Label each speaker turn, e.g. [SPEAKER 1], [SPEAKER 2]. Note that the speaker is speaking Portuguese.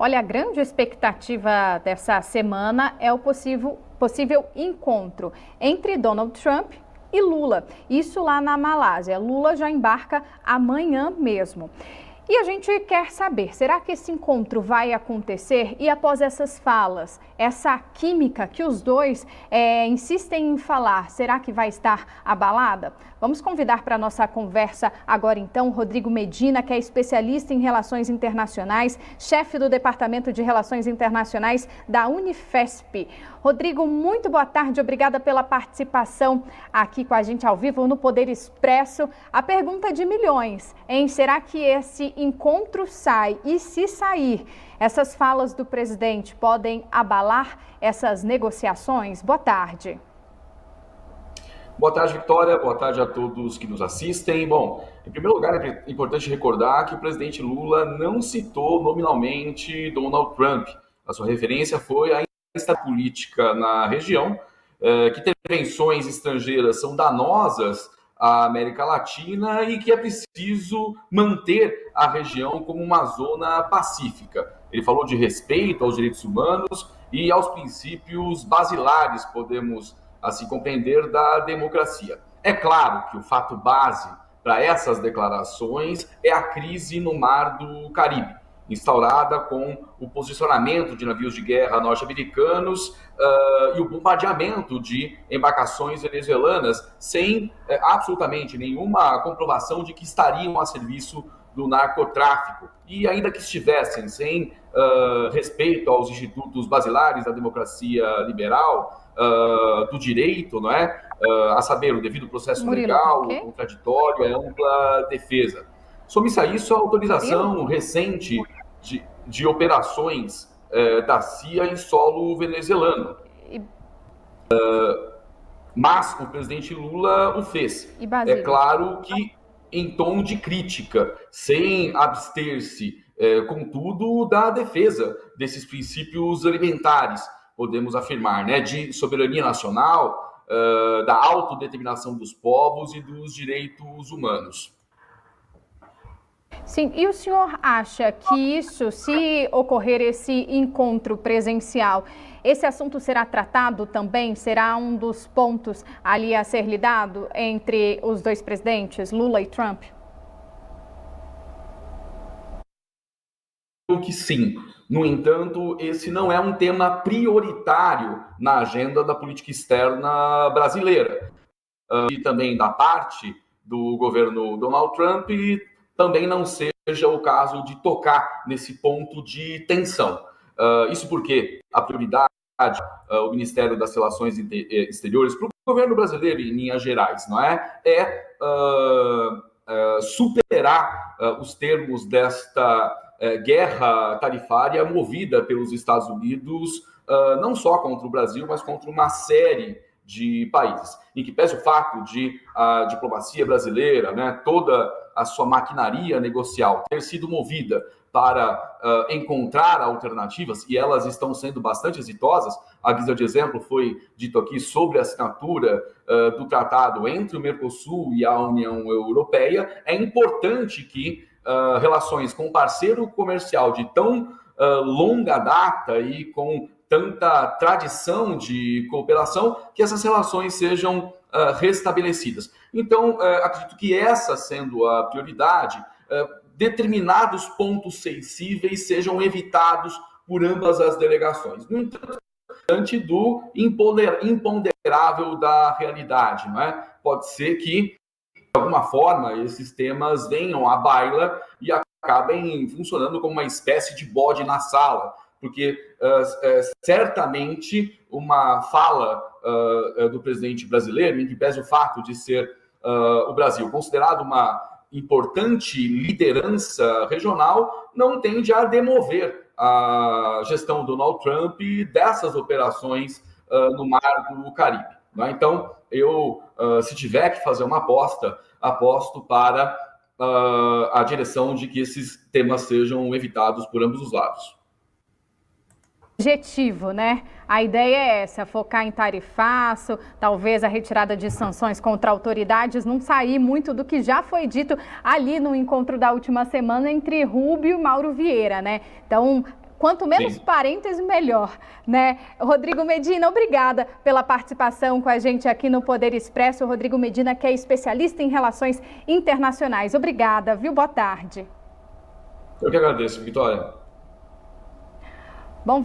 [SPEAKER 1] Olha, a grande expectativa dessa semana é o possível encontro entre Donald Trump e Lula. Isso lá na Malásia. Lula já embarca amanhã mesmo. E a gente quer saber, será que esse encontro vai acontecer? E após essas falas, essa química que os dois insistem em falar, será que vai estar abalada? Vamos convidar para a nossa conversa agora então Rodrigo Medina, que é especialista em relações internacionais, chefe do Departamento de Relações Internacionais da Unifesp. Rodrigo, muito boa tarde, obrigada pela participação aqui com a gente ao vivo no Poder Expresso. A pergunta de milhões, hein? Será que esse encontro sai? E se sair, essas falas do presidente podem abalar essas negociações? Boa tarde.
[SPEAKER 2] Boa tarde, Victória. Boa tarde a todos que nos assistem. Bom, em primeiro lugar, é importante recordar que o presidente Lula não citou nominalmente Donald Trump. A sua referência foi a instabilidade política na região, que intervenções estrangeiras são danosas à América Latina e que é preciso manter a região como uma zona pacífica. Ele falou de respeito aos direitos humanos e aos princípios basilares, podemos assim compreender, da democracia. É claro que o fato base para essas declarações é a crise no Mar do Caribe, instaurada com o posicionamento de navios de guerra norte-americanos e o bombardeamento de embarcações venezuelanas sem absolutamente nenhuma comprovação de que estariam a serviço do narcotráfico. E ainda que estivessem sem respeito aos institutos basilares da democracia liberal, do direito, não é? A saber, o devido processo legal, o contraditório, a ampla defesa. Some-se a isso a autorização recente de operações da CIA em solo venezuelano. Mas o presidente Lula o fez. É claro que em tom de crítica, sem abster-se, contudo, da defesa desses princípios alimentares, podemos afirmar, né, de soberania nacional, da autodeterminação dos povos e dos direitos humanos.
[SPEAKER 1] Sim, e o senhor acha que isso, se ocorrer esse encontro presencial, esse assunto será tratado também? Será um dos pontos ali a ser lidado entre os dois presidentes, Lula e Trump?
[SPEAKER 2] Que sim. No entanto, esse não é um tema prioritário na agenda da política externa brasileira. E também da parte do governo Donald Trump, também não seja o caso de tocar nesse ponto de tensão. Isso porque a prioridade, o Ministério das Relações Exteriores, para o governo brasileiro em linhas gerais, não é? Superar os termos desta guerra tarifária movida pelos Estados Unidos, não só contra o Brasil, mas contra uma série de países. Em que pese o fato de a diplomacia brasileira, né, toda a sua maquinaria negocial ter sido movida para encontrar alternativas, e elas estão sendo bastante exitosas. A guisa de exemplo foi dito aqui sobre a assinatura do tratado entre o Mercosul e a União Europeia. É importante que relações com um parceiro comercial de tão longa data e com tanta tradição de cooperação, que essas relações sejam restabelecidas. Então, acredito que essa sendo a prioridade, determinados pontos sensíveis sejam evitados por ambas as delegações. No entanto, diante do imponderável da realidade, não é? Pode ser que, de alguma forma, esses temas venham à baila e acabem funcionando como uma espécie de bode na sala, porque certamente uma fala do presidente brasileiro, em que pese o fato de ser o Brasil considerado uma importante liderança regional, não tende a demover a gestão do Donald Trump dessas operações no Mar do Caribe. Né? Então, eu, se tiver que fazer uma aposta, aposto para a direção de que esses temas sejam evitados por ambos os lados.
[SPEAKER 1] Objetivo, né? A ideia é essa, focar em tarifaço, talvez a retirada de sanções contra autoridades, não sair muito do que já foi dito ali no encontro da última semana entre Rubio e Mauro Vieira, né? Então, Quanto menos parênteses, melhor, né? Rodrigo Medina, obrigada pela participação com a gente aqui no Poder Expresso. O Rodrigo Medina, que é especialista em relações internacionais. Obrigada, viu? Boa tarde.
[SPEAKER 2] Eu que agradeço, Vitória.
[SPEAKER 1] Bom, vamos